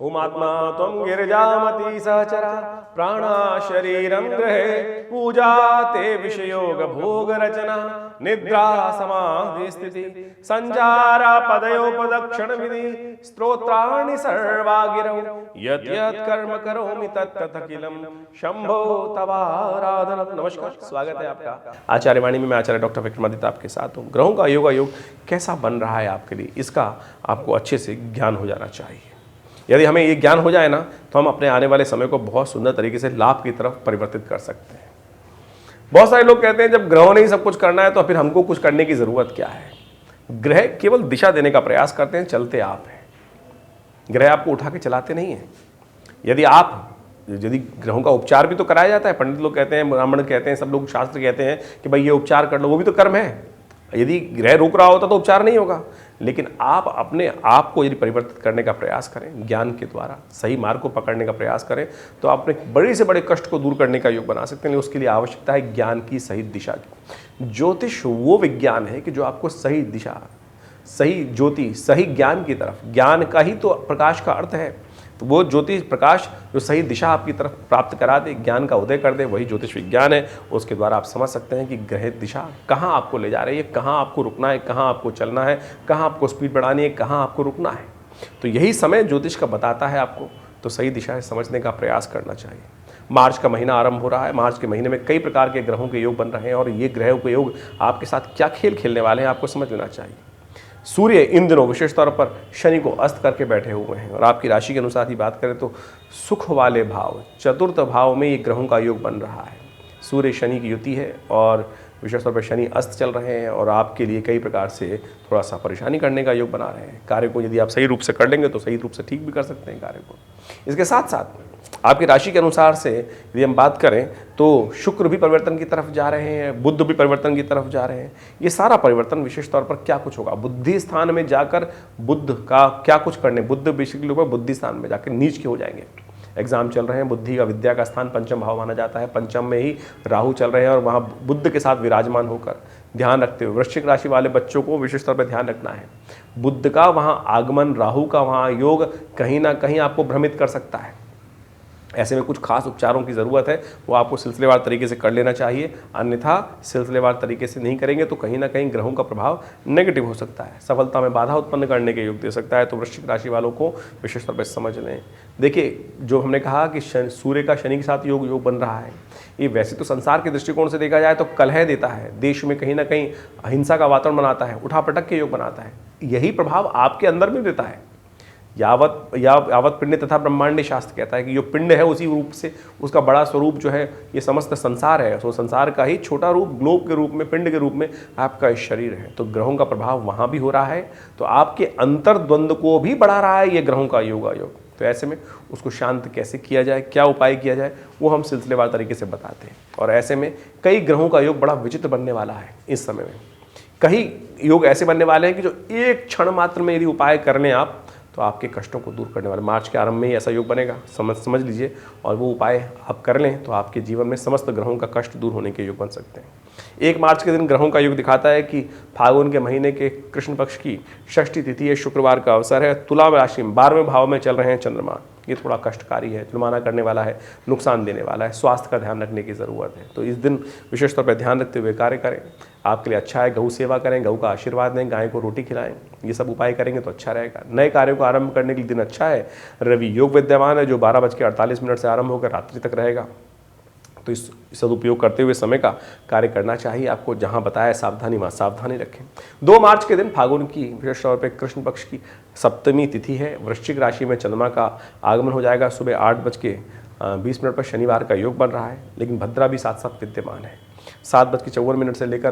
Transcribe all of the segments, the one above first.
उमात्मा त्वं गिरिजामती सहचरा प्राणा शरीरं गृहे पूजा ते विषयोग भोग रचना निद्रा समाधि स्थिति संजारा पदयोपदक्षण विधि स्तोत्राणि सर्वा गिरौ यत् यत् कर्म करोमि तत् तत् अखिलम शंभो तवाराधनम। नमस्कार, स्वागत है आपका आचार्य वाणी में। मैं आचार्य डॉक्टर विक्रमादित्य आपके साथ हूँ। ग्रहों का योग कैसा बन रहा है आपके लिए, इसका आपको अच्छे से ज्ञान हो जाना चाहिए। यदि हमें ये ज्ञान हो जाए ना, तो हम अपने आने वाले समय को बहुत सुंदर तरीके से लाभ की तरफ परिवर्तित कर सकते हैं। बहुत सारे लोग कहते हैं जब ग्रहों ने ही सब कुछ करना है तो फिर हमको कुछ करने की जरूरत क्या है। ग्रह केवल दिशा देने का प्रयास करते हैं, चलते आप हैं। ग्रह आपको उठा के चलाते नहीं हैं। यदि ग्रहों का उपचार भी तो कराया जाता है। पंडित लोग कहते हैं, ब्राह्मण कहते हैं, सब लोग शास्त्र कहते हैं कि भाई ये उपचार कर लो, वो भी तो कर्म है। यदि ग्रह रुक रहा होता तो उपचार नहीं होगा। लेकिन आप अपने आप को यदि परिवर्तित करने का प्रयास करें, ज्ञान के द्वारा सही मार्ग को पकड़ने का प्रयास करें, तो आप अपने बड़े से बड़े कष्ट को दूर करने का योग बना सकते हैं। उसके लिए आवश्यकता है ज्ञान की सही दिशा की। ज्योतिष वो विज्ञान है कि जो आपको सही दिशा, सही ज्योति, सही ज्ञान की तरफ, ज्ञान का ही तो प्रकाश का अर्थ है, तो वो ज्योतिष प्रकाश जो सही दिशा आपकी तरफ प्राप्त करा दे, ज्ञान का उदय कर दे, वही ज्योतिष विज्ञान है। उसके द्वारा आप समझ सकते हैं कि ग्रह दिशा कहाँ आपको ले जा रही है, कहाँ आपको रुकना है, कहाँ आपको चलना है, कहाँ आपको स्पीड बढ़ानी है, कहाँ आपको रुकना है। तो यही समय ज्योतिष का बताता है आपको, तो सही दिशा है समझने का प्रयास करना चाहिए। मार्च का महीना आरंभ हो रहा है। मार्च के महीने में कई प्रकार के ग्रहों के योग बन रहे हैं और ये ग्रहों के योग आपके साथ क्या खेल खेलने वाले हैं आपको समझ लेना चाहिए। सूर्य इन दिनों विशेष तौर पर शनि को अस्त करके बैठे हुए हैं और आपकी राशि के अनुसार ही बात करें तो सुख वाले भाव, चतुर्थ भाव में ये ग्रहों का योग बन रहा है। सूर्य शनि की युति है और विशेष तौर पर शनि अस्त चल रहे हैं और आपके लिए कई प्रकार से थोड़ा सा परेशानी करने का योग बना रहे हैं। कार्य को यदि आप सही रूप से कर लेंगे तो सही रूप से ठीक भी कर सकते हैं कार्य को। इसके साथ साथ आपकी राशि के अनुसार से यदि हम बात करें तो शुक्र भी परिवर्तन की तरफ जा रहे हैं, बुध भी परिवर्तन की तरफ जा रहे हैं। ये सारा परिवर्तन विशेष तौर पर क्या कुछ होगा, बुद्धि स्थान में जाकर बुध का क्या कुछ करने, बुध बेसिकली बुद्धि स्थान में जाकर नीच के हो जाएंगे। एग्जाम चल रहे हैं, बुद्धि का विद्या का स्थान पंचम भाव माना जाता है। पंचम में ही राहु चल रहे हैं और वहाँ बुध के साथ विराजमान होकर ध्यान रखते हुए वृश्चिक राशि वाले बच्चों को विशेष तौर पर ध्यान रखना है। बुध का वहाँ आगमन, राहु का वहाँ योग कहीं ना कहीं आपको भ्रमित कर सकता है। ऐसे में कुछ खास उपचारों की ज़रूरत है, वो आपको सिलसिलेवार तरीके से कर लेना चाहिए। अन्यथा सिलसिलेवार तरीके से नहीं करेंगे तो कहीं ना कहीं ग्रहों का प्रभाव नेगेटिव हो सकता है, सफलता में बाधा उत्पन्न करने के योग दे सकता है। तो वृश्चिक राशि वालों को विशेष तौर पर समझ लें। देखिए, जो हमने कहा कि सूर्य का शनि के साथ योग बन रहा है, ये वैसे तो संसार के दृष्टिकोण से देखा जाए तो कलह देता है, देश में कहीं ना कहीं अहिंसा का वातावरण बनाता है, उठापटक के योग बनाता है। यही प्रभाव आपके अंदर भी देता है। यावत पिंड तथा ब्रह्मांड शास्त्र कहता है कि जो पिंड है उसी रूप से उसका बड़ा स्वरूप जो है ये समस्त संसार है। तो संसार का ही छोटा रूप ग्लोब के रूप में, पिंड के रूप में आपका शरीर है। तो ग्रहों का प्रभाव वहाँ भी हो रहा है, तो आपके अंतर्द्वंद को भी बढ़ा रहा है ये ग्रहों का योग। तो ऐसे में उसको शांत कैसे किया जाए, क्या उपाय किया जाए, वो हम सिलसिलेवार तरीके से बताते हैं। और ऐसे में कई ग्रहों का योग बड़ा विचित्र बनने वाला है इस समय में। कई योग ऐसे बनने वाले हैं कि जो एक क्षण मात्र में यदि उपाय कर लें आप तो आपके कष्टों को दूर करने वाले। मार्च के आरंभ में ही ऐसा योग बनेगा, समझ लीजिए, और वो उपाय आप कर लें तो आपके जीवन में समस्त ग्रहों का कष्ट दूर होने के योग बन सकते हैं। 1 मार्च के दिन ग्रहों का योग दिखाता है कि फागुन के महीने के कृष्ण पक्ष की षष्ठी तिथि है, शुक्रवार का अवसर है। तुला राशि में 12वें भाव में चल रहे हैं चंद्रमा। ये थोड़ा कष्टकारी है, जुर्माना करने वाला है, नुकसान देने वाला है, स्वास्थ्य का ध्यान रखने की ज़रूरत है। तो इस दिन विशेष तौर पर ध्यान रखते हुए कार्य करें, आपके लिए अच्छा है। गौ सेवा करें, गौ का आशीर्वाद दें, गाय को रोटी खिलाएं, ये सब उपाय करेंगे तो अच्छा रहेगा। नए कार्यों को आरंभ करने के लिए दिन अच्छा है। रवि योग विद्यमान है जो 12:48 से आरंभ होकर रात्रि तक रहेगा। तो इस सदुपयोग करते हुए समय का कार्य करना चाहिए आपको। जहां बताया सावधानी वहाँ सावधानी रखें। 2 मार्च के दिन फागुन की विशेष तौर पर कृष्ण पक्ष की सप्तमी तिथि है। वृश्चिक राशि में चंद्रमा का आगमन हो जाएगा। सुबह 8:20 पर शनिवार का योग बन रहा है, लेकिन भद्रा भी साथ साथ विद्यमान है। 7:54 से लेकर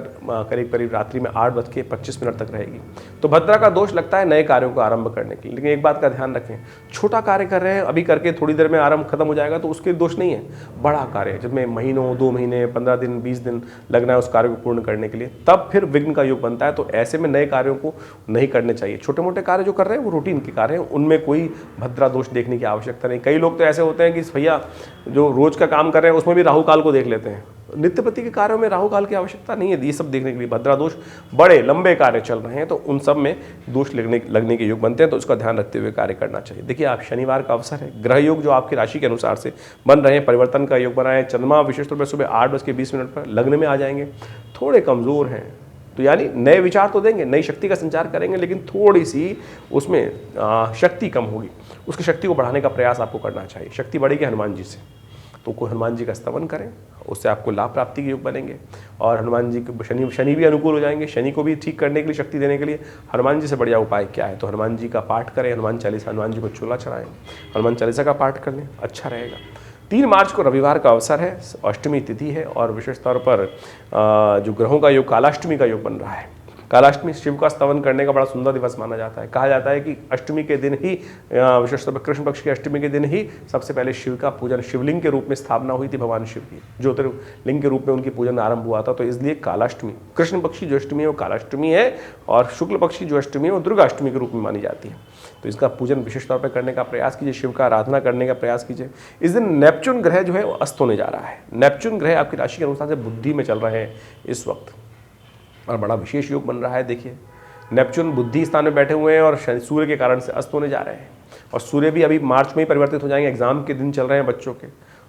करीब करीब रात्रि में 8:25 तक रहेगी। तो भद्रा का दोष लगता है नए कार्यों को आरंभ करने के लिए। लेकिन एक बात का ध्यान रखें, छोटा कार्य कर रहे हैं अभी करके थोड़ी देर में आरंभ खत्म हो जाएगा तो उसके दोष नहीं है। बड़ा कार्य जिसमें महीनों, 2 महीने, 15 दिन, 20 दिन लगना है उस कार्य को पूर्ण करने के लिए, तब फिर विघ्न का योग बनता है। तो ऐसे में नए कार्यों को नहीं करने चाहिए। छोटे मोटे कार्य जो कर रहे हैं वो रूटीन के कार्य हैं, उनमें कोई भद्रा दोष देखने की आवश्यकता नहीं। कई लोग तो ऐसे होते हैं कि भैया जो रोज का काम कर रहे हैं उसमें भी राहु काल को देख लेते हैं। नित्य प्रति के कार्यों में राहु काल की आवश्यकता नहीं है ये सब देखने के लिए। भद्रा दोष बड़े लंबे कार्य चल रहे हैं तो उन सब में दोष लगने के योग बनते हैं, तो उसका ध्यान रखते हुए कार्य करना चाहिए। देखिए आप शनिवार का अवसर है, ग्रह योग जो आपकी राशि के अनुसार से बन रहे हैं, परिवर्तन का योग बना है। चंद्रमा विशेष तौर पर सुबह 8:20 पर लग्न में आ जाएंगे, थोड़े कमजोर हैं, तो यानी नए विचार तो देंगे, नई शक्ति का संचार करेंगे, लेकिन थोड़ी सी उसमें शक्ति कम होगी। उसकी शक्ति को बढ़ाने का प्रयास आपको करना चाहिए। शक्ति बढ़ेगी हनुमान जी से, तो कोई हनुमान जी का स्तवन करें, उससे आपको लाभ प्राप्ति के योग बनेंगे। और हनुमान जी के शनि भी अनुकूल हो जाएंगे। शनि को भी ठीक करने के लिए, शक्ति देने के लिए हनुमान जी से बढ़िया उपाय क्या है, तो हनुमान जी का पाठ करें, हनुमान चालीसा, हनुमान जी को चूल्हा चढ़ाएं, हनुमान चालीसा का पाठ कर लें, अच्छा रहेगा। 3 मार्च को रविवार का अवसर है, अष्टमी तिथि है और विशेष तौर पर जो ग्रहों का योग कालाष्टमी का योग बन रहा है। कालाष्टमी शिव का स्तवन करने का बड़ा सुंदर दिवस माना जाता है। कहा जाता है कि अष्टमी के दिन ही, विशेष तौर पर कृष्ण पक्ष की अष्टमी के दिन ही सबसे पहले शिव का पूजन, शिवलिंग के रूप में स्थापना हुई थी भगवान शिव की, ज्योतिर्लिंग के रूप में उनकी पूजन आरंभ हुआ था। तो इसलिए कालाष्टमी, कृष्ण पक्षी जो अष्टमी है वो कालाष्टमी है और शुक्ल पक्षी जो अष्टमी है वो दुर्गाष्टमी के रूप में मानी जाती है। तो इसका पूजन विशेष तौर पर करने का प्रयास कीजिए, शिव का आराधना करने का प्रयास कीजिए। इस दिन नेपच्यून ग्रह जो है वो अस्त होने जा रहा है। नेपच्यून ग्रह आपकी राशि के अनुसार से बुद्धि में चल रहे हैं इस वक्त और बड़ा विशेष योग बन रहा है। देखिए नेपच्यून बुद्धि स्थान में बैठे हुए हैं और सूर्य के कारण से अस्त होने जा रहे हैं और सूर्य भी अभी मार्च में ही परिवर्तित हो जाएंगे। एग्जाम के दिन चल रहे हैं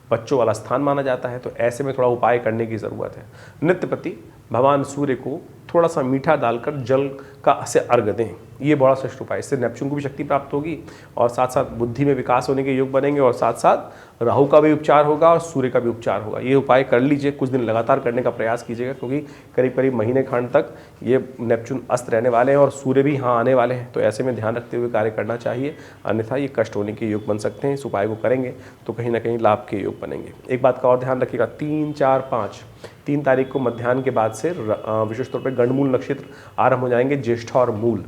बच्चों वाला स्थान माना जाता है, तो ऐसे में थोड़ा उपाय करने की ज़रूरत है। नित्य प्रति भगवान सूर्य को थोड़ा सा मीठा डालकर जल का से अर्घ दें, ये बड़ा श्रेष्ठ उपाय। इससे नेपच्यून को भी शक्ति प्राप्त होगी और साथ साथ बुद्धि में विकास होने के योग बनेंगे और साथ साथ राहु का भी उपचार होगा और सूर्य का भी उपचार होगा। ये उपाय कर लीजिए, कुछ दिन लगातार करने का प्रयास कीजिएगा, क्योंकि करीब करीब महीने खंड तक ये नेपच्यून अस्त रहने वाले हैं और सूर्य भी यहाँ आने वाले हैं। तो ऐसे में ध्यान रखते हुए कार्य करना चाहिए, अन्यथा ये कष्ट होने के योग बन सकते हैं। इस उपाय को करेंगे तो कहीं ना कहीं लाभ के योग बनेंगे। एक बात का और ध्यान रखिएगा, 3, 4, 5 3 तारीख को मध्याह्न के बाद से विशेष तौर पर गंडमूल नक्षत्र आरंभ हो जाएंगे। ज्येष्ठा और मूल,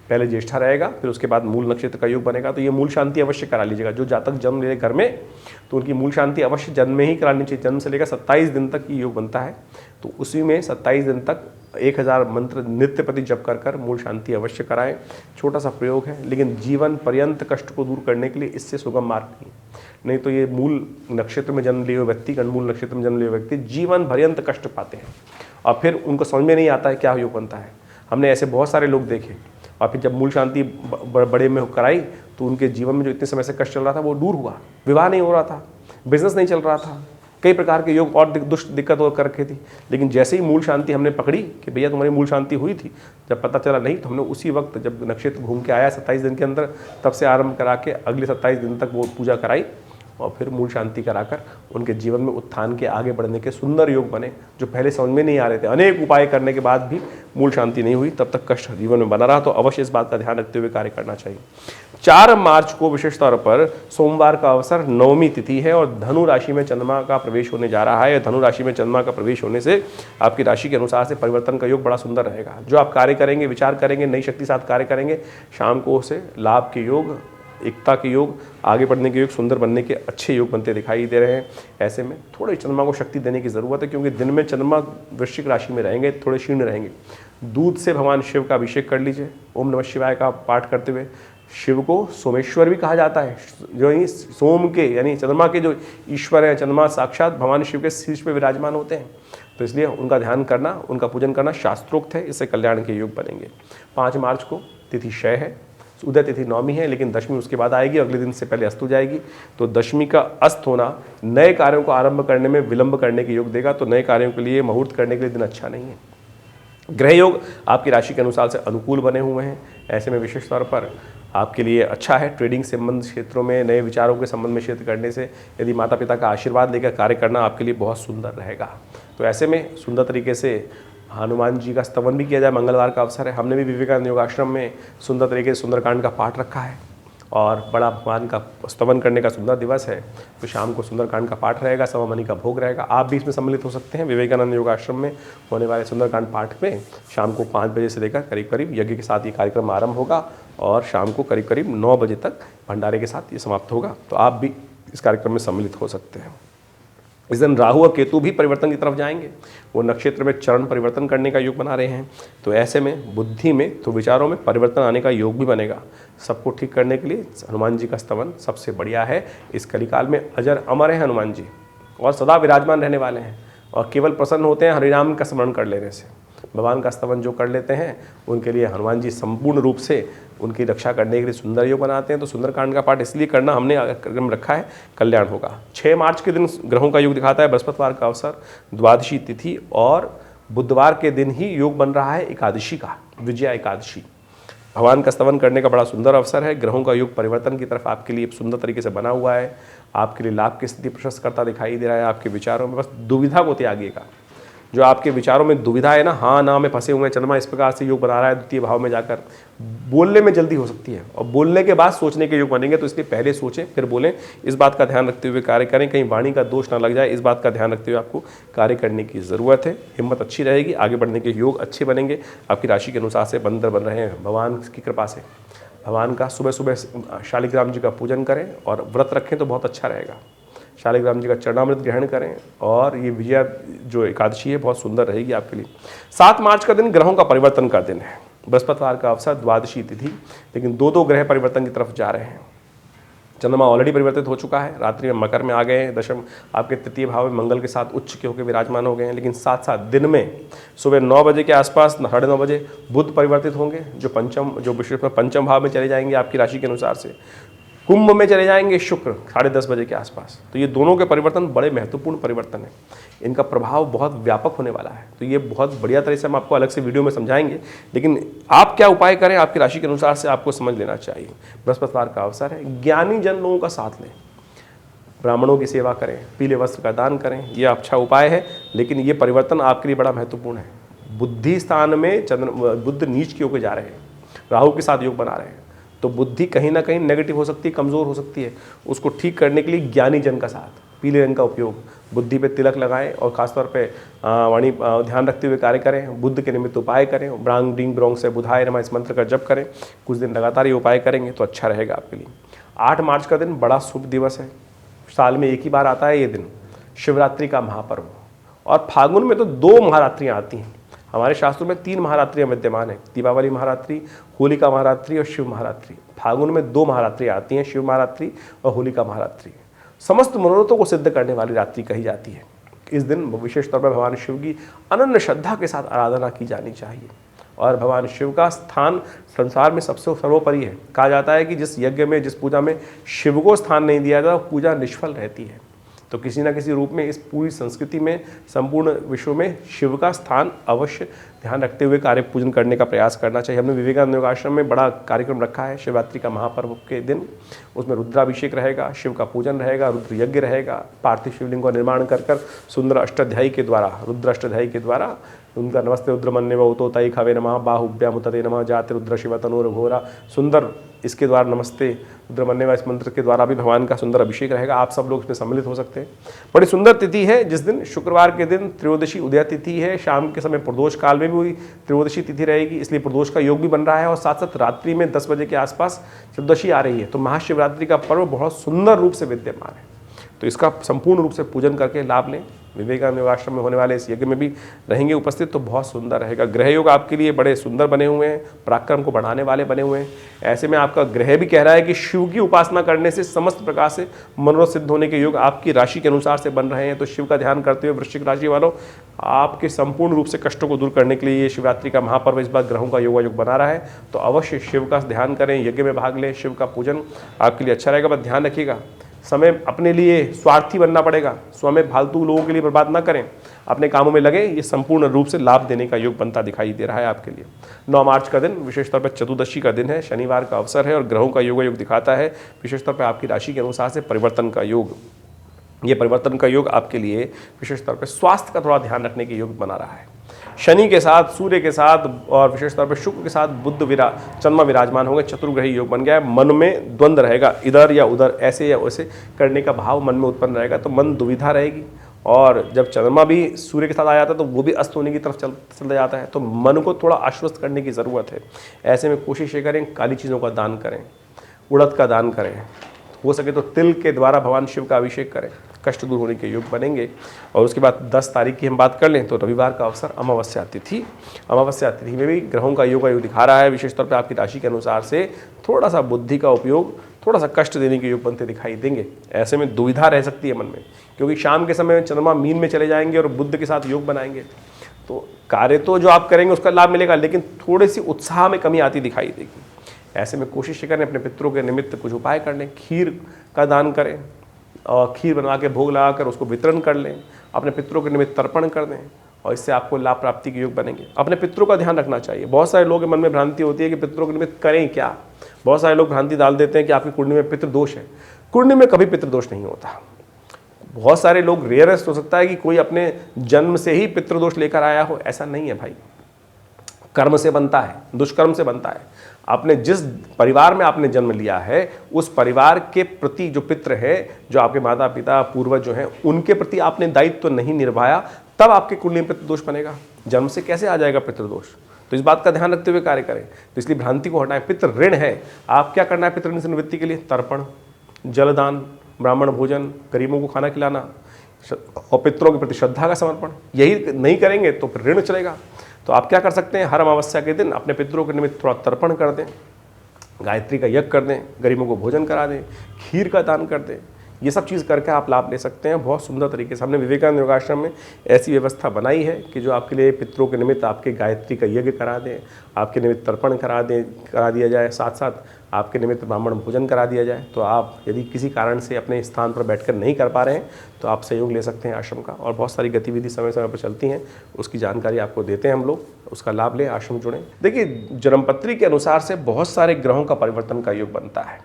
पहले ज्येष्ठा रहेगा, फिर उसके बाद मूल नक्षत्र का योग बनेगा। तो ये मूल शांति अवश्य करा लीजिएगा। जो जातक जन्म ले घर में, तो उनकी मूल शांति अवश्य जन्म में ही करानी चाहिए। जन्म से लेकर 27 दिन तक ये योग बनता है, तो उसी में 27 दिन तक 1000 मंत्र नित्य प्रति जप कर मूल शांति अवश्य कराएं। छोटा सा प्रयोग है, लेकिन जीवन पर्यंत कष्ट को दूर करने के लिए इससे सुगम मार्ग नहीं तो ये मूल नक्षत्र में जन्म लिए हुए व्यक्ति, गणमूल नक्षत्र में जन्म लिए हुए व्यक्ति जीवन पर्यंत कष्ट पाते हैं और फिर उनको समझ में नहीं आता है क्या योग बनता है। हमने ऐसे बहुत सारे लोग देखे और फिर जब मूल शांति बड़े में कराई तो उनके जीवन में जो इतने समय से कष्ट चल रहा था वो दूर हुआ। विवाह नहीं हो रहा था, बिजनेस नहीं चल रहा था, कई प्रकार के योग और दिक्कत और कर रखी थी, लेकिन जैसे ही मूल शांति हमने पकड़ी कि भैया तुम्हारी मूल शांति हुई थी, जब पता चला नहीं तो हमने उसी वक्त जब नक्षत्र घूम के आया 27 दिन के अंदर, तब से आरंभ करा के अगले 27 दिन तक वो पूजा कराई और फिर मूल शांति कराकर उनके जीवन में उत्थान के आगे बढ़ने के सुंदर योग बने, जो पहले समझ में नहीं आ रहे थे। अनेक उपाय करने के बाद भी मूल शांति नहीं हुई, तब तक कष्ट जीवन में बना रहा। तो अवश्य इस बात का ध्यान रखते हुए कार्य करना चाहिए। 4 मार्च को विशेष तौर पर सोमवार का अवसर, नवमी तिथि है और धनु राशि में चंद्रमा का प्रवेश होने जा रहा है। धनु राशि में चंद्रमा का प्रवेश होने से आपकी राशि के अनुसार से परिवर्तन का योग बड़ा सुंदर रहेगा। जो आप कार्य करेंगे, विचार करेंगे, नई शक्ति साथ कार्य करेंगे, शाम को उसे लाभ के योग, एकता के योग, आगे बढ़ने के योग, सुंदर बनने के अच्छे योग बनते दिखाई दे रहे हैं। ऐसे में थोड़े चंद्रमा को शक्ति देने की ज़रूरत है, क्योंकि दिन में चंद्रमा वृश्चिक राशि में रहेंगे, थोड़े क्षीण रहेंगे। दूध से भगवान शिव का अभिषेक कर लीजिए, ओम नमः शिवाय का पाठ करते हुए। शिव को सोमेश्वर भी कहा जाता है, जो ये सोम के यानी चंद्रमा के जो ईश्वर है, चंद्रमा साक्षात भगवान शिव के शीर्ष पे विराजमान होते हैं, तो इसलिए उनका ध्यान करना, उनका पूजन करना शास्त्रोक्त है। इससे कल्याण के योग बनेंगे। 5 मार्च को तिथि क्षय है, उदय तिथि नौमी है, लेकिन दशमी उसके बाद आएगी, अगले दिन से पहले अस्त हो जाएगी। तो दशमी का अस्त होना नए कार्यों को आरंभ करने में विलंब करने के योग देगा, तो नए कार्यों के लिए मुहूर्त करने के लिए दिन अच्छा नहीं है। ग्रह योग आपकी राशि के अनुसार से अनुकूल बने हुए हैं, ऐसे में विशेष तौर पर आपके लिए अच्छा है। ट्रेडिंग संबंध क्षेत्रों में नए विचारों के संबंध में क्षेत्र करने से यदि माता पिता का आशीर्वाद लेकर कार्य करना आपके लिए बहुत सुंदर रहेगा। तो ऐसे में सुंदर तरीके से हनुमान जी का स्तवन भी किया जाए। मंगलवार का अवसर है, हमने भी विवेकानंद योगाश्रम में सुंदर तरीके से सुंदरकांड का पाठ रखा है और बड़ा भगवान का स्तवन करने का सुंदर दिवस है। तो शाम को सुंदरकांड का पाठ रहेगा, सवा मणि का भोग रहेगा। आप भी इसमें सम्मिलित हो सकते हैं। विवेकानंद योगाश्रम में होने वाले सुंदरकांड पाठ में शाम को 5 बजे से लेकर करीब करीब यज्ञ के साथ ये कार्यक्रम आरंभ होगा और शाम को करीब करीब 9 बजे तक भंडारे के साथ ये समाप्त होगा। तो आप भी इस कार्यक्रम में सम्मिलित हो सकते हैं। इस दिन राहु और केतु भी परिवर्तन की तरफ जाएंगे, वो नक्षत्र में चरण परिवर्तन करने का योग बना रहे हैं। तो ऐसे में बुद्धि में तो विचारों में परिवर्तन आने का योग भी बनेगा। सबको ठीक करने के लिए हनुमान जी का स्तवन सबसे बढ़िया है। इस कलिकाल में अजर अमर है हनुमान जी और सदा विराजमान रहने वाले हैं और केवल प्रसन्न होते हैं हरिनाम का स्मरण कर लेने से। भगवान का स्तवन जो कर लेते हैं उनके लिए हनुमान जी संपूर्ण रूप से उनकी रक्षा करने के लिए सुंदर योग बनाते हैं। तो सुंदरकांड का पाठ इसलिए करना हमने क्रम रखा है, कल्याण होगा। 6 मार्च के दिन ग्रहों का योग दिखाता है बृहस्पतिवार का अवसर, द्वादशी तिथि और बुधवार के दिन ही योग बन रहा है एकादशी का, विजया एकादशी। भगवान का स्तवन करने का बड़ा सुंदर अवसर है। ग्रहों का योग परिवर्तन की तरफ आपके लिए सुंदर तरीके से बना हुआ है। आपके लिए लाभ की स्थिति प्रशस्त करता दिखाई दे रहा है। आपके विचारों में बस दुविधा को त्यागिएगा। जो आपके विचारों में दुविधा है ना, हाँ ना में फंसे हुए हैं, चंद्रमा इस प्रकार से योग बना रहा है द्वितीय भाव में जाकर, बोलने में जल्दी हो सकती है और बोलने के बाद सोचने के योग बनेंगे। तो इसलिए पहले सोचें फिर बोलें, इस बात का ध्यान रखते हुए कार्य करें, कहीं वाणी का दोष ना लग जाए, इस बात का ध्यान रखते हुए आपको कार्य करने की ज़रूरत है। हिम्मत अच्छी रहेगी, आगे बढ़ने के योग अच्छे बनेंगे। आपकी राशि के अनुसार से बंदर बन रहे हैं भगवान की कृपा से। भगवान का सुबह सुबह शालिग्राम जी का पूजन करें और व्रत रखें तो बहुत अच्छा रहेगा। शालिग्राम जी का चरणामृत ग्रहण करें और ये विजया जो एकादशी है बहुत सुंदर रहेगी आपके लिए। 7 मार्च का दिन ग्रहों का परिवर्तन का दिन है, बृहस्पतिवार का अवसर, द्वादशी तिथि, लेकिन 2 ग्रह परिवर्तन की तरफ जा रहे हैं। चंद्रमा ऑलरेडी परिवर्तित हो चुका है, रात्रि में मकर में आ गए हैं, दशम आपके तृतीय भाव में मंगल के साथ उच्च के होकर विराजमान हो गए हैं। लेकिन साथ साथ दिन में सुबह 9 बजे के आसपास, 9:30 बजे बुध परिवर्तित होंगे, जो विशेष में पंचम भाव में चले जाएंगे आपकी राशि के अनुसार से। कुंभ में चले जाएंगे शुक्र 10:30 बजे के आसपास। तो ये दोनों के परिवर्तन बड़े महत्वपूर्ण परिवर्तन हैं, इनका प्रभाव बहुत व्यापक होने वाला है। तो ये बहुत बढ़िया तरह से हम आपको अलग से वीडियो में समझाएंगे, लेकिन आप क्या उपाय करें आपकी राशि के अनुसार से आपको समझ लेना चाहिए। बृहस्पतिवार का अवसर है, ज्ञानी जन लोगों का साथ लें, ब्राह्मणों की सेवा करें, पीले वस्त्र का दान करें, यह अच्छा उपाय है। लेकिन ये परिवर्तन आपके लिए बड़ा महत्वपूर्ण है। बुद्धि स्थान में बुध नीच की होकर जा रहे हैं, राहु के साथ योग बना रहे हैं, तो बुद्धि कहीं ना कहीं नेगेटिव हो सकती है, कमज़ोर हो सकती है। उसको ठीक करने के लिए ज्ञानी जन का साथ, पीले रंग का उपयोग, बुद्धि पे तिलक लगाएं और खासतौर पे वाणी ध्यान रखते हुए कार्य करें। बुद्ध के निमित्त उपाय करें, ब्रांग डिंग ब्रोंग से बुधाय नमः इस मंत्र का जप करें। कुछ दिन लगातार ये उपाय करेंगे तो अच्छा रहेगा आपके लिए। 8 मार्च का दिन बड़ा शुभ दिवस है, साल में एक ही बार आता है ये दिन, शिवरात्रि का महापर्व। और फागुन में तो 2 महारात्रियाँ आती हैं। हमारे शास्त्रों में 3 महारात्रियाँ विद्यमान है, दीपावली महारात्रि, होलिका महारात्रि और शिव महारात्रि। फागुन में 2 महारात्रियाँ आती हैं, शिव महारात्रि और होलिका महारात्रि। समस्त मनोरथों को सिद्ध करने वाली रात्रि कही जाती है। इस दिन विशेष तौर पर भगवान शिव की अनन्य श्रद्धा के साथ आराधना की जानी चाहिए। और भगवान शिव का स्थान संसार में सबसे सर्वोपरि है। कहा जाता है कि जिस यज्ञ में, जिस पूजा में शिव को स्थान नहीं दिया जाता, पूजा निष्फल रहती है। तो किसी न किसी रूप में इस पूरी संस्कृति में, संपूर्ण विश्व में शिव का स्थान अवश्य ध्यान रखते हुए कार्य पूजन करने का प्रयास करना चाहिए। हमने विवेकानंद योग आश्रम में बड़ा कार्यक्रम रखा है शिवरात्रि का महापर्व के दिन। उसमें रुद्राभिषेक रहेगा, शिव का पूजन रहेगा, रुद्र यज्ञ रहेगा, पार्थिव शिवलिंग का निर्माण कर सुंदर अष्टाध्यायी के द्वारा, रुद्र अष्टाध्यायी के द्वारा उनका नमस्ते रुद्रमन्य वतो तई खवे नमः बाहुभ्यामुतते नमः जाति रुद्र शिव तनोर घोरा, सुंदर इसके द्वारा नमस्ते रुद्रमन्य इस मंत्र के द्वारा भी भगवान का सुंदर अभिषेक रहेगा। आप सब लोग इसमें सम्मिलित हो सकते हैं। बड़ी सुंदर तिथि है जिस दिन, शुक्रवार के दिन त्रयोदशी उदय तिथि है, शाम के समय प्रदोष काल में भी त्रयोदशी तिथि रहेगी, इसलिए प्रदोष का योग भी बन रहा है। और साथ साथ रात्रि में 10 बजे के आसपास चतुर्दशी आ रही है। तो महाशिवरात्रि का पर्व बहुत सुंदर रूप से विद्यमान है। तो इसका संपूर्ण रूप से पूजन करके लाभ लें। विवेकानंद योग आश्रम में होने वाले इस यज्ञ में भी रहेंगे उपस्थित तो बहुत सुंदर रहेगा। ग्रह योग आपके लिए बड़े सुंदर बने हुए हैं, पराक्रम को बढ़ाने वाले बने हुए हैं। ऐसे में आपका ग्रह भी कह रहा है कि शिव की उपासना करने से समस्त प्रकार से मनोरथ सिद्ध होने के योग आपकी राशि के अनुसार से बन रहे हैं। तो शिव का ध्यान करते हुए वृश्चिक राशि वालों, आपके संपूर्ण रूप से कष्टों को दूर करने के लिए ये शिवरात्रि का महापर्व इस बार ग्रहों का योग बना रहा है। तो अवश्य शिव का ध्यान करें, यज्ञ में भाग लें, शिव का पूजन आपके लिए अच्छा रहेगा। बस ध्यान रखिएगा, समय अपने लिए स्वार्थी बनना पड़ेगा, समय फालतू लोगों के लिए बर्बाद ना करें, अपने कामों में लगे। ये संपूर्ण रूप से लाभ देने का योग बनता दिखाई दे रहा है आपके लिए। 9 मार्च का दिन विशेष तौर पर चतुर्दशी का दिन है, शनिवार का अवसर है और ग्रहों का योग दिखाता है विशेष तौर पर आपकी राशि के अनुसार से परिवर्तन का योग। ये परिवर्तन का योग आपके लिए विशेष तौर पर स्वास्थ्य का थोड़ा ध्यान रखने के योग बना रहा है। शनि के साथ, सूर्य के साथ और विशेष तौर पर शुक्र के साथ बुध चंद्रमा विराजमान होंगे, चतुर्ग्रही योग बन गया है। मन में द्वंद्व रहेगा, इधर या उधर, ऐसे या वैसे करने का भाव मन में उत्पन्न रहेगा, तो मन दुविधा रहेगी। और जब चंद्रमा भी सूर्य के साथ आ जाता है तो वो भी अस्त होने की तरफ चलता जाता है, तो मन को थोड़ा आश्वस्त करने की ज़रूरत है। ऐसे में कोशिश ये करें काली चीज़ों का दान करें, उड़द का दान करें, हो सके तो तिल के द्वारा भगवान शिव का अभिषेक करें, कष्ट दूर होने के योग बनेंगे। और उसके बाद 10 तारीख की हम बात कर लें तो रविवार का अवसर, अमावस्या तिथि में भी ग्रहों का योग दिखा रहा है। विशेष तौर पर आपकी राशि के अनुसार से थोड़ा सा बुद्धि का उपयोग, थोड़ा सा कष्ट देने के योग बनते दिखाई देंगे। ऐसे में दुविधा रह सकती है मन में, क्योंकि शाम के समय में चंद्रमा मीन में चले जाएंगे और बुध के साथ योग बनाएंगे, तो कार्य तो जो आप करेंगे उसका लाभ मिलेगा, लेकिन थोड़ी सी उत्साह में कमी आती दिखाई देगी। ऐसे में कोशिश करें अपने पितरों के निमित्त कुछ उपाय कर लें, खीर का दान करें और खीर बनवा के भोग लगाकर उसको वितरण कर लें, अपने पितरों के निमित्त तर्पण कर दें और इससे आपको लाभ प्राप्ति के योग बनेंगे। अपने पितरों का ध्यान रखना चाहिए। बहुत सारे लोगों के मन में भ्रांति होती है कि पितरों के निमित्त करें क्या। बहुत सारे लोग भ्रांति डाल देते हैं कि आपकी कुंडली में पितृदोष है। कुंडली में कभी पितृदोष नहीं होता। बहुत सारे लोग, रेयरेस्ट हो सकता है कि कोई अपने जन्म से ही पितृदोष लेकर आया हो, ऐसा नहीं है भाई। कर्म से बनता है, दुष्कर्म से बनता है। आपने जिस परिवार में आपने जन्म लिया है, उस परिवार के प्रति जो पितृ है, जो आपके माता पिता पूर्वज जो हैं, उनके प्रति आपने दायित्व नहीं निभाया, तब आपके कुंडली में पितृदोष बनेगा। जन्म से कैसे आ जाएगा पितृदोष? तो इस बात का ध्यान रखते हुए कार्य करें। तो इसलिए भ्रांति को हटाएं। पितृ ऋण है, आप क्या करना है पितृ ऋण से निवृत्ति के लिए? तर्पण, जलदान, ब्राह्मण भोजन, गरीबों को खाना खिलाना और पितरों के प्रति श्रद्धा का समर्पण। यही नहीं करेंगे तो फिर ऋण चलेगा। तो आप क्या कर सकते हैं, हर अमावस्या के दिन अपने पितरों के निमित्त थोड़ा तर्पण कर दें, गायत्री का यज्ञ कर दें, गरीबों को भोजन करा दें, खीर का दान कर दें। ये सब चीज़ करके आप लाभ ले सकते हैं बहुत सुंदर तरीके से। हमने विवेकानंद योगाश्रम में ऐसी व्यवस्था बनाई है कि जो आपके लिए पितरों के निमित्त आपके गायत्री का यज्ञ करा दें, आपके निमित्त तर्पण करा दिया जाए, साथ साथ आपके निमित्त ब्राह्मण भोजन करा दिया जाए। तो आप यदि किसी कारण से अपने स्थान पर बैठकर नहीं कर पा रहे हैं तो आप सहयोग ले सकते हैं आश्रम का। और बहुत सारी गतिविधि समय समय पर चलती हैं, उसकी जानकारी आपको देते हैं हम लोग, उसका लाभ लें, आश्रम जुड़ें। देखिए, जन्मपत्री के अनुसार से बहुत सारे ग्रहों का परिवर्तन का योग बनता है।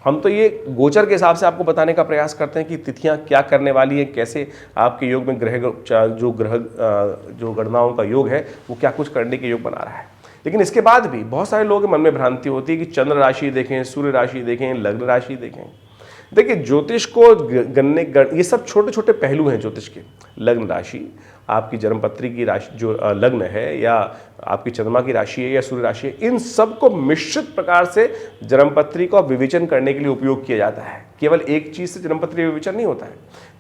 हम तो ये गोचर के हिसाब से आपको बताने का प्रयास करते हैं कि तिथियां क्या करने वाली है, कैसे आपके योग में जो गणनाओं का योग है वो क्या कुछ करने के योग बना रहा है। लेकिन इसके बाद भी बहुत सारे लोगों के मन में भ्रांति होती है कि चंद्र राशि देखें, सूर्य राशि देखें, लग्न राशि देखें। देखिए, ज्योतिष को ये सब छोटे छोटे पहलू हैं ज्योतिष के। लग्न राशि, आपकी जन्मपत्री की राशि जो लग्न है, या आपकी चंद्रमा की राशि है, या सूर्य राशि है, इन सब को मिश्रित प्रकार से जन्मपत्री का विवेचन करने के लिए उपयोग किया जाता है। केवल एक चीज़ से जन्मपत्री विवेचन नहीं होता है।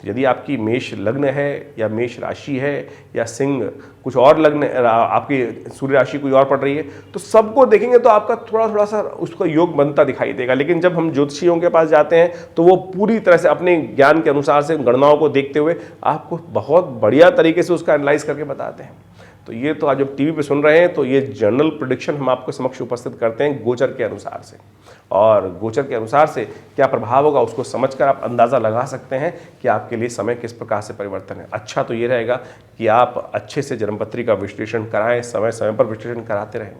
तो यदि आपकी मेष लग्न है या मेष राशि है या सिंह कुछ और लग्न, आपकी सूर्य राशि कोई और पड़ रही है, तो सबको देखेंगे तो आपका थोड़ा सा उसका योग बनता दिखाई देगा। लेकिन जब हम ज्योतिषियों के पास जाते हैं तो वो पूरी तरह से अपने ज्ञान के अनुसार से गणनाओं को देखते हुए आपको बहुत बढ़िया तरीके से उसका एनालाइज करके बताते हैं। तो ये तो आज जब टीवी पे सुन रहे हैं तो ये जनरल प्रेडिक्शन हम आपको समक्ष उपस्थित करते हैं गोचर के अनुसार से, और गोचर के अनुसार से क्या प्रभाव होगा उसको समझकर आप अंदाज़ा लगा सकते हैं कि आपके लिए समय किस प्रकार से परिवर्तन है। अच्छा तो ये रहेगा कि आप अच्छे से जन्मपत्री का विश्लेषण कराएं, समय समय पर विश्लेषण कराते रहें,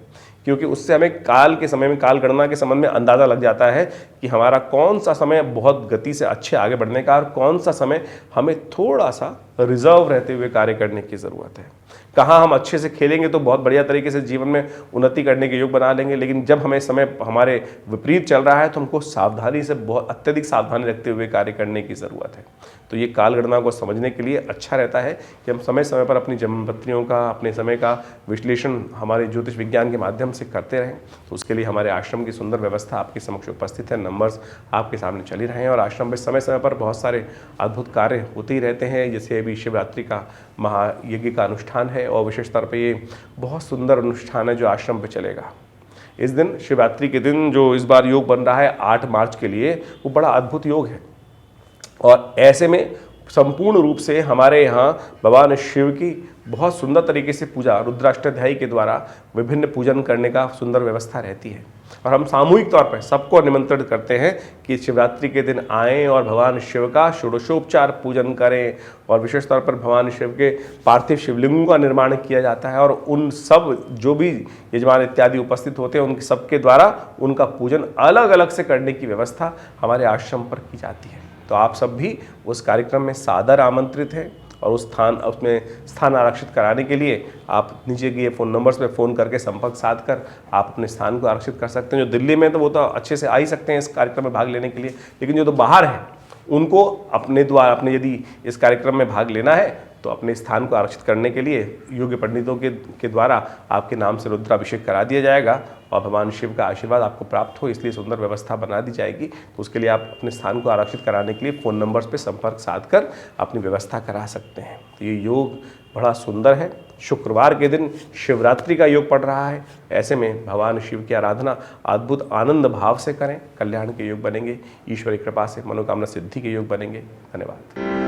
क्योंकि उससे हमें काल के समय में, काल गणना के संबंध में अंदाज़ा लग जाता है कि हमारा कौन सा समय बहुत गति से अच्छे आगे बढ़ने का और कौन सा समय हमें थोड़ा सा रिजर्व रहते हुए कार्य करने की ज़रूरत है। कहाँ हम अच्छे से खेलेंगे तो बहुत बढ़िया तरीके से जीवन में उन्नति करने के योग बना लेंगे, लेकिन जब हमें समय हमारे विपरीत चल रहा है तो हमको सावधानी से, बहुत अत्यधिक सावधानी रखते हुए कार्य करने की ज़रूरत है। तो ये काल गणना को समझने के लिए अच्छा रहता है कि हम समय समय पर अपनी जन्मपत्रियों का, अपने समय का विश्लेषण हमारे ज्योतिष विज्ञान के माध्यम से करते रहें। तो उसके लिए हमारे आश्रम की सुंदर व्यवस्था आपके समक्ष उपस्थित है। नंबर्स आपके सामने चल ही रहे हैं और आश्रम में समय समय पर बहुत सारे अद्भुत कार्य होते ही रहते हैं। जैसे अभी शिवरात्रि का महायज्ञ का अनुष्ठान है और विशेष तौर पर ये बहुत सुंदर अनुष्ठान है जो आश्रम पर चलेगा। इस दिन, शिवरात्रि के दिन जो इस बार योग बन रहा है 8 मार्च के लिए, वो बड़ा अद्भुत योग है। और ऐसे में संपूर्ण रूप से हमारे यहाँ भगवान शिव की बहुत सुंदर तरीके से पूजा रुद्राष्टाध्यायी के द्वारा विभिन्न पूजन करने का सुंदर व्यवस्था रहती है। और हम सामूहिक तौर पर सबको निमंत्रित करते हैं कि शिवरात्रि के दिन आएँ और भगवान शिव का षोडशोपचार पूजन करें। और विशेष तौर पर भगवान शिव के पार्थिव शिवलिंगों का निर्माण किया जाता है और उन सब जो भी यजमान इत्यादि उपस्थित होते हैं उनके सबके द्वारा उनका पूजन अलग अलग से करने की व्यवस्था हमारे आश्रम पर की जाती है। तो आप सब भी उस कार्यक्रम में सादर आमंत्रित हैं और उसमें स्थान आरक्षित कराने के लिए आप नीचे दिए फ़ोन नंबर्स पे फ़ोन करके संपर्क साध कर आप अपने स्थान को आरक्षित कर सकते हैं। जो दिल्ली में तो वो तो अच्छे से आ ही सकते हैं इस कार्यक्रम में भाग लेने के लिए, लेकिन जो तो बाहर हैं उनको अपने यदि इस कार्यक्रम में भाग लेना है तो अपने स्थान को आरक्षित करने के लिए योग्य पंडितों के द्वारा आपके नाम से रुद्राभिषेक करा दिया जाएगा और भगवान शिव का आशीर्वाद आपको प्राप्त हो, इसलिए सुंदर व्यवस्था बना दी जाएगी। तो उसके लिए आप अपने स्थान को आरक्षित कराने के लिए फ़ोन नंबर्स पर संपर्क साधकर अपनी व्यवस्था करा सकते हैं। तो ये योग बड़ा सुंदर है। शुक्रवार के दिन शिवरात्रि का योग पड़ रहा है, ऐसे में भगवान शिव की आराधना अद्भुत आनंद भाव से करें, कल्याण के योग बनेंगे, ईश्वरी कृपा से मनोकामना सिद्धि के योग बनेंगे। धन्यवाद।